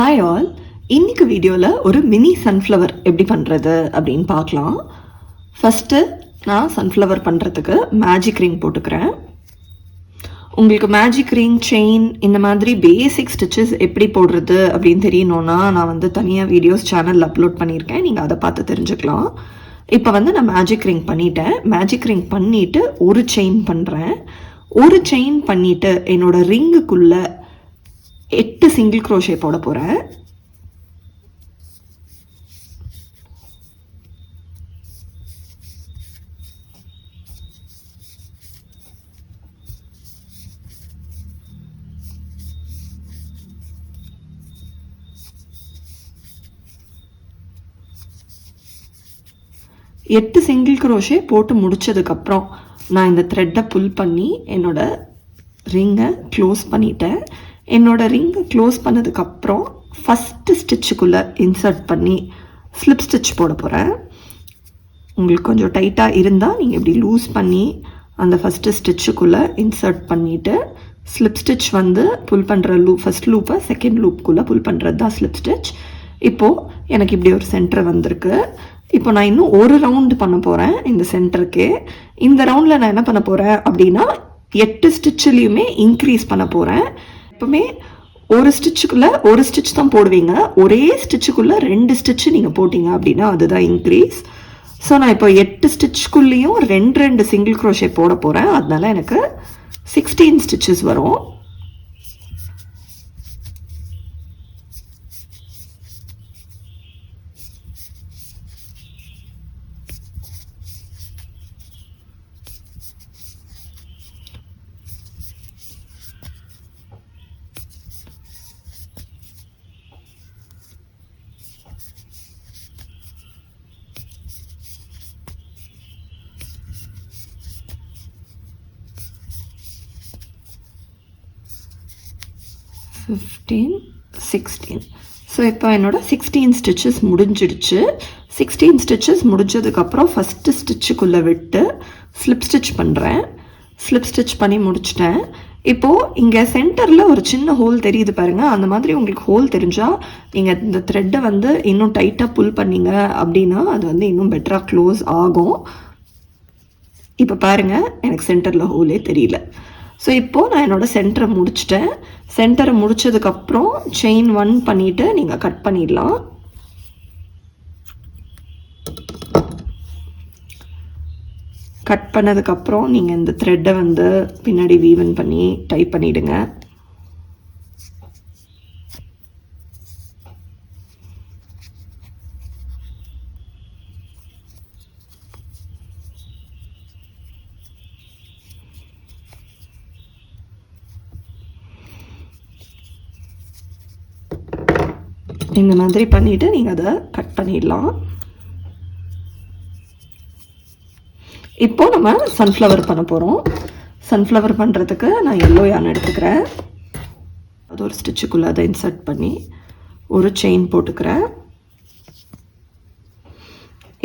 Hi all, இன்னைக்கு வீடியோவில் ஒரு மினி சன்ஃப்ளவர் எப்படி பண்ணுறது அப்படின்னு பார்க்கலாம். ஃபஸ்ட்டு நான் சன்ஃப்ளவர் பண்ணுறதுக்கு மேஜிக் ரிங் போட்டுக்கிறேன். உங்களுக்கு மேஜிக் ரிங், செயின் இந்த மாதிரி பேசிக் ஸ்டிச்சஸ் எப்படி போடுறது அப்படின்னு தெரியணுன்னா நான் தனியாக வீடியோஸ் சேனலில் அப்லோட் பண்ணியிருக்கேன். நீங்கள் அதை பார்த்து தெரிஞ்சுக்கலாம். இப்போ நான் மேஜிக் ரிங் பண்ணிட்டேன். மேஜிக் ரிங் பண்ணிவிட்டு ஒரு செயின் பண்ணுறேன். ஒரு செயின் பண்ணிவிட்டு என்னோடய ரிங்குக்குள்ளே 8 சிங்கிள் க்ரோஷே போட போகிறேன். எட்டு சிங்கிள் க்ரோஷே போட்டு முடிச்சதுக்கப்புறம் நான் இந்த த்ரெட்டை புல் பண்ணி என்னோட ரிங்கை க்ளோஸ் பண்ணிட்டேன். என்னோட ரிங்கை க்ளோஸ் பண்ணதுக்கப்புறம் ஃபஸ்ட்டு ஸ்டிச்சுக்குள்ளே இன்சர்ட் பண்ணி ஸ்லிப் ஸ்டிச் போட போகிறேன். உங்களுக்கு கொஞ்சம் டைட்டாக இருந்தால் நீங்கள் இப்படி லூஸ் பண்ணி அந்த ஃபஸ்ட்டு ஸ்டிச்சுக்குள்ளே இன்சர்ட் பண்ணிவிட்டு ஸ்லிப் ஸ்டிச் புல் பண்ணுற ஃபஸ்ட் லூப்பை செகண்ட் லூப்புக்குள்ளே புல் பண்ணுறது தான் ஸ்லிப் ஸ்டிச். இப்போது எனக்கு இப்படி ஒரு சென்டர் வந்திருக்கு. இப்போ நான் இன்னும் ஒரு ரவுண்டு பண்ண போகிறேன் இந்த சென்டருக்கே. இந்த ரவுண்டில் நான் என்ன பண்ண போகிறேன் அப்படின்னா 8 ஸ்டிச்சுலேயுமே இன்க்ரீஸ் பண்ண போகிறேன். எப்பவுமே ஒரு ஸ்டிச்சுக்குள்ளே ஒரு ஸ்டிச் தான் போடுவீங்க. ஒரே ஸ்டிச்சுக்குள்ளே 2 ஸ்டிச்சு நீங்கள் போட்டிங்க அப்படின்னா அதுதான் இன்க்ரீஸ். ஸோ நான் இப்போ 8 ஸ்டிச்சுக்குள்ளேயும் 2 சிங்கிள் க்ரோஷே போட போகிறேன். அதனால எனக்கு 16 ஸ்டிச்சஸ் வரும். ஸோ இப்போ என்னோட 16 ஸ்டிச்சஸ் முடிஞ்சிடுச்சு. 16 ஸ்டிச்சஸ் முடிஞ்சதுக்கப்புறம் ஃபஸ்ட்டு ஸ்டிச்சுக்குள்ளே விட்டு ஸ்லிப் ஸ்டிச் பண்ணுறேன். ஸ்லிப் ஸ்டிச் பண்ணி முடிச்சிட்டேன். இப்போது இங்கே சென்டரில் ஒரு சின்ன ஹோல் தெரியுது பாருங்கள். அந்த மாதிரி உங்களுக்கு ஹோல் தெரிஞ்சால் நீங்கள் இந்த த்ரெட்டை இன்னும் டைட்டாக புல் பண்ணிங்க அப்படின்னா அது இன்னும் பெட்டராக க்ளோஸ் ஆகும். இப்போ பாருங்கள், எனக்கு சென்டரில் ஹோலே தெரியல. ஸோ இப்போது நான் என்னோடய சென்டரை முடிச்சிட்டேன். சென்டரை முடித்ததுக்கப்புறம் செயின் 1 பண்ணிவிட்டு நீங்கள் கட் பண்ணிடலாம். கட் பண்ணதுக்கப்புறம் நீங்கள் இந்த த்ரெட்டை பின்னாடி வீவன் பண்ணி டைப் பண்ணிவிடுங்க. இந்த மாதிரி பண்ணிவிட்டு நீங்கள் அதை கட் பண்ணிடலாம். இப்போது நம்ம சன்ஃப்ளவர் பண்ண போகிறோம். சன்ஃப்ளவர் பண்ணுறதுக்கு நான் எல்லோ யான் எடுத்துக்கிறேன். அது ஒரு ஸ்டிச்சுக்குள்ளே அதை இன்சர்ட் பண்ணி ஒரு செயின் போட்டுக்கிறேன்.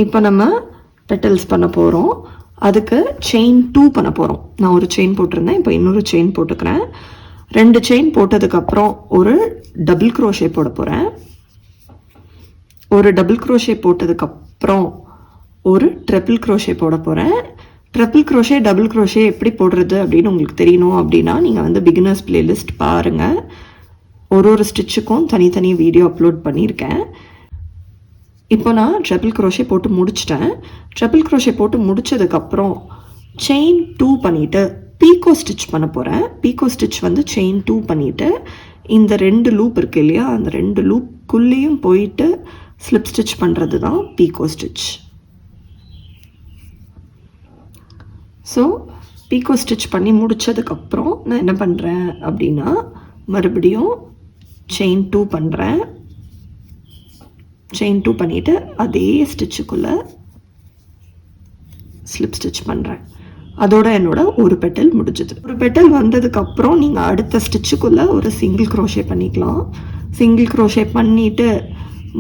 இப்போ நம்ம பெட்டல்ஸ் பண்ண போகிறோம். அதுக்கு செயின் 2 பண்ண போகிறோம். நான் ஒரு செயின் போட்டிருந்தேன், இப்போ இன்னொரு செயின் போட்டுக்கிறேன். 2 செயின் போட்டதுக்கப்புறம் ஒரு டபுள் க்ரோஷே போட போகிறேன். ஒரு டபுள் க்ரோஷே போட்டதுக்கப்புறம் ஒரு ட்ரிபிள் க்ரோஷே போட போகிறேன். ட்ரிபிள் க்ரோஷே டபுள் க்ரோஷே எப்படி போடுறது அப்படின்னு உங்களுக்கு தெரியணும் அப்படின்னா நீங்கள் பிகினர்ஸ் பிளேலிஸ்ட் பாருங்கள். ஒரு ஸ்டிச்சுக்கும் தனித்தனி வீடியோ அப்லோட் பண்ணியிருக்கேன். இப்போ நான் ட்ரிபிள் க்ரோஷே போட்டு முடிச்சிட்டேன். ட்ரிபிள் க்ரோஷே போட்டு முடித்ததுக்கப்புறம் செயின் 2 பண்ணிவிட்டு பீக்கோ ஸ்டிச் பண்ண போகிறேன். பீக்கோ ஸ்டிச் செயின் 2 பண்ணிவிட்டு இந்த 2 லூப் இருக்குது இல்லையா, அந்த 2 லூப்புக்குள்ளேயும் போயிட்டு ஸ்லிப் ஸ்டிச் பண்ணுறது தான் பீக்கோ ஸ்டிச். ஸோ பீக்கோ ஸ்டிச் பண்ணி முடித்ததுக்கப்புறம் நான் என்ன பண்ணுறேன் அப்படின்னா மறுபடியும் செயின் 2 பண்ணுறேன். செயின் 2 பண்ணிவிட்டு அதே ஸ்டிச்சுக்குள்ளே ஸ்லிப் ஸ்டிச் பண்ணுறேன். அதோட என்னோட ஒரு பெட்டல் முடிஞ்சது. ஒரு பெட்டல் வந்ததுக்கப்புறம் நீங்கள் அடுத்த ஸ்டிச்சுக்குள்ளே ஒரு சிங்கிள் க்ரோஷே பண்ணிக்கலாம். சிங்கிள் க்ரோஷே பண்ணிவிட்டு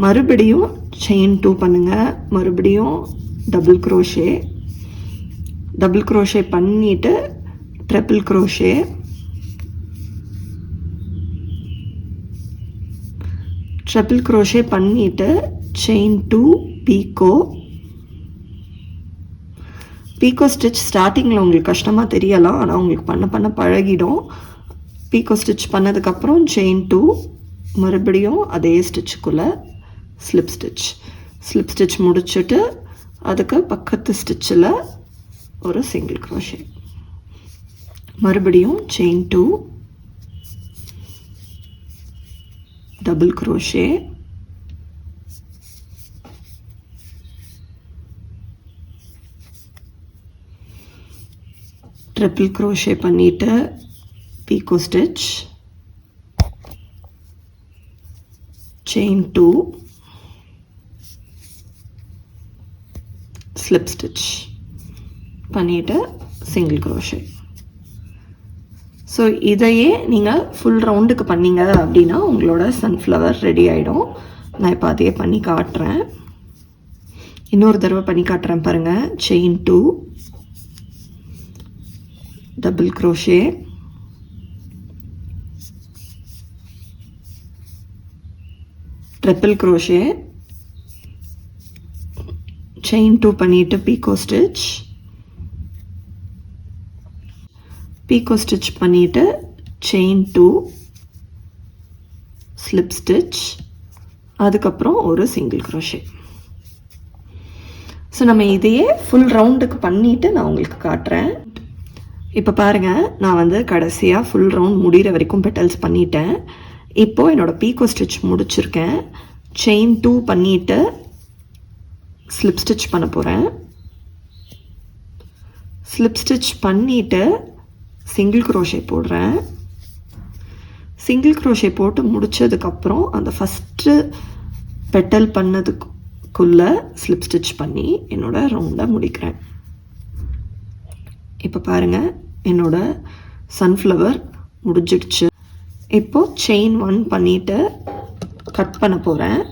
மறுபடியும் செயின் 2 பண்ணுங்கள். மறுபடியும் டபுள் க்ரோஷே பண்ணிவிட்டு ட்ரிபிள் க்ரோஷே ட்ரிபிள் க்ரோஷே பண்ணிவிட்டு செயின் 2 பீக்கோ ஸ்டிச் ஸ்டார்டிங்கில் உங்களுக்கு கஷ்டமாக தெரியலாம், ஆனால் உங்களுக்கு பண்ண பண்ண பழகிடும். பீக்கோ ஸ்டிச் பண்ணதுக்கப்புறம் செயின் 2 மறுபடியும் அதே ஸ்டிச்சுக்குள்ளே ஸ்லிப் ஸ்டிச் முடிச்சுட்டு அதுக்கு பக்கத்து ஸ்டிச்சில் ஒரு சிங்கிள் க்ரோஷே, மறுபடியும் chain 2 double crochet, triple crochet பண்ணிவிட்டு பீக்கோ ஸ்டிச், செயின் 2 ஸ்லிப் ஸ்டிச் பண்ணிவிட்டு சிங்கிள் க்ரோஷே. ஸோ இதையே நீங்கள் ஃபுல் ரவுண்டுக்கு பண்ணிங்க அப்படின்னா உங்களோட சன்ஃப்ளவர் ரெடி ஆகிடும். நான் இப்போ அதையே பண்ணி காட்டுறேன், இன்னொரு தடவை பண்ணி காட்டுறேன் பாருங்கள். Chain 2 double crochet, triple crochet, chain 2 பண்ணிவிட்டு பீக்கோ ஸ்டிச் பண்ணிவிட்டு செயின் 2 ஸ்லிப் ஸ்டிச், அதுக்கப்புறம் ஒரு சிங்கிள் க்ரோஷே. ஸோ நம்ம இதையே ஃபுல் ரவுண்டுக்கு பண்ணிவிட்டு நான் உங்களுக்கு காட்டுறேன். இப்போ பாருங்கள், நான் வந்து கடைசியாக ஃபுல் ரவுண்ட் முடிகிற வரைக்கும் பெட்டல்ஸ் பண்ணிட்டேன். இப்போது என்னோடய பீக்கோ ஸ்டிச் முடிச்சிருக்கேன். செயின் 2 பண்ணிவிட்டு ஸ்லிப் ஸ்டிச் பண்ண போகிறேன். ஸ்லிப் ஸ்டிச் பண்ணிவிட்டு சிங்கிள் க்ரோஷே போடுறேன். சிங்கிள் க்ரோஷே போட்டு முடித்ததுக்கப்புறம் அந்த ஃபஸ்ட்டு பெட்டல் பண்ணதுக்குள்ளே ஸ்லிப் ஸ்டிச் பண்ணி என்னோடய ரவுண்டை முடிக்கிறேன். இப்போ பாருங்கள், என்னோட சன்ஃப்ளவர் முடிஞ்சிடுச்சு. இப்போது செயின் 1 பண்ணிவிட்டு கட் பண்ண போகிறேன்.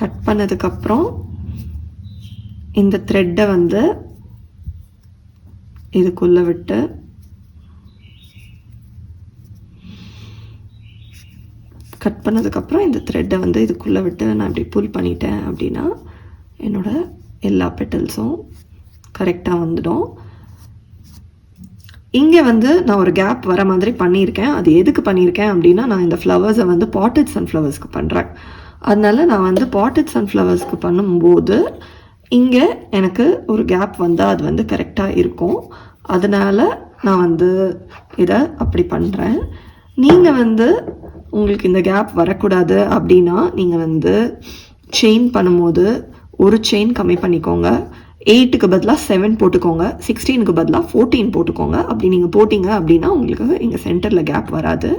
கட் பண்ணதுக்கப்புறம் இந்த த்ரெட்டை வந்து இதுக்குள்ளே விட்டு கட் பண்ணதுக்கப்புறம் இந்த த்ரெட்டை வந்து இதுக்குள்ளே விட்டு நான் இப்படி புல் பண்ணிட்டேன் அப்படின்னா என்னோட எல்லா பெட்டல்ஸும் கரெக்டாக வந்துடும். இங்கே வந்து நான் ஒரு கேப் வர மாதிரி பண்ணியிருக்கேன். அது எதுக்கு பண்ணியிருக்கேன் அப்படின்னா, நான் இந்த ஃப்ளவர்ஸை வந்து பாட்டட் சன்ஃப்ளவர்ஸ்க்கு பண்ணுறேன். அதனால நான் வந்து பாட்டட் சன்ஃப்ளவர்ஸ்க்கு பண்ணும்போது இங்கே எனக்கு ஒரு கேப் வந்தால் அது வந்து கரெக்டாக இருக்கும். அதனால் நான் வந்து இதை அப்படி பண்ணுறேன். நீங்கள் வந்து உங்களுக்கு இந்த கேப் வரக்கூடாது அப்படின்னா நீங்கள் வந்து செயின் பண்ணும்போது ஒரு செயின் கம்மி பண்ணிக்கோங்க. 8க்கு பதிலாக 7 போட்டுக்கோங்க, 16க்கு பதிலாக 14 போட்டுக்கோங்க. அப்படி நீங்கள் போட்டிங்க அப்படின்னா உங்களுக்கு இங்கே சென்டரில் கேப் வராது.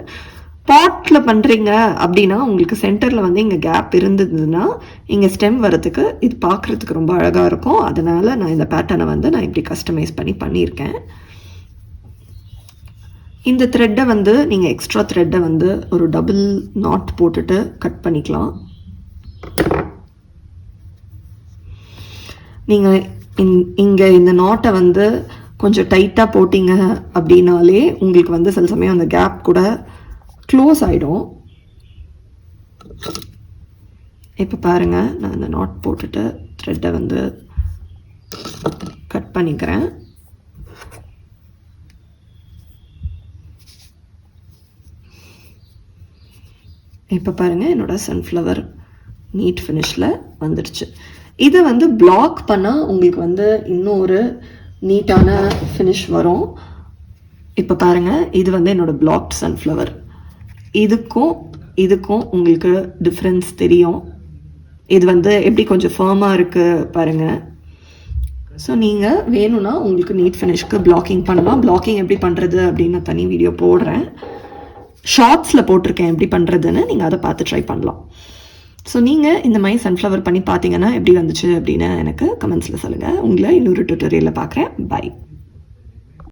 பாட்டில் பண்ணுறீங்க அப்படின்னா உங்களுக்கு சென்டரில் வந்து இங்கே கேப் இருந்ததுன்னா இங்கே ஸ்டெம் வரதுக்கு இது பார்க்குறதுக்கு ரொம்ப அழகாக இருக்கும். அதனால் நான் இந்த பேட்டர்னை வந்து நான் இப்படி கஸ்டமைஸ் பண்ணியிருக்கேன். இந்த த்ரெட்டை வந்து நீங்கள் எக்ஸ்ட்ரா த்ரெட்டை வந்து ஒரு டபுள் நாட் போட்டுட்டு கட் பண்ணிக்கலாம். நீங்கள் இங்கே இந்த நாட்டை வந்து கொஞ்சம் டைட்டாக போட்டிங்க அப்படின்னாலே உங்களுக்கு வந்து சில சமயம் அந்த கேப் கூட க்ளோஸ் ஆகிடும். இப்போ பாருங்கள், நான் இந்த நாட் போட்டுட்டு த்ரெட்டை வந்து கட் பண்ணிக்கிறேன். இப்போ பாருங்கள், என்னோடய சன்ஃப்ளவர் நீட் ஃபினிஷில் வந்துடுச்சு. இதை வந்து பிளாக் பண்ணால் உங்களுக்கு வந்து இன்னும் ஒரு நீட்டான ஃபினிஷ் வரும். இப்போ பாருங்கள், இது வந்து என்னோடய பிளாக்ட் சன்ஃப்ளவர். இதுக்கும் உங்களுக்கு டிஃப்ரென்ஸ் தெரியும். இது வந்து எப்படி கொஞ்சம் ஃபர்மாக இருக்குது பாருங்கள். ஸோ நீங்கள் வேணும்னா உங்களுக்கு நீட் ஃபினிஷ்க்கு பிளாக்கிங் பண்ணலாம். பிளாக்கிங் எப்படி பண்ணுறது அப்படின்னு நான் தனி வீடியோ போடுறேன். ஷார்ட்ஸில் போட்டிருக்கேன் எப்படி பண்ணுறதுன்னு, நீங்கள் அதை பார்த்து ட்ரை பண்ணலாம். ஸோ நீங்கள் இந்த மாதிரி சன்ஃப்ளவர் பண்ணி பார்த்தீங்கன்னா எப்படி வந்துச்சு அப்படின்னு எனக்கு கமெண்ட்ஸில் சொல்லுங்கள். உங்களை இன்னொரு டுட்டோரியலில் பார்க்குறேன். பை.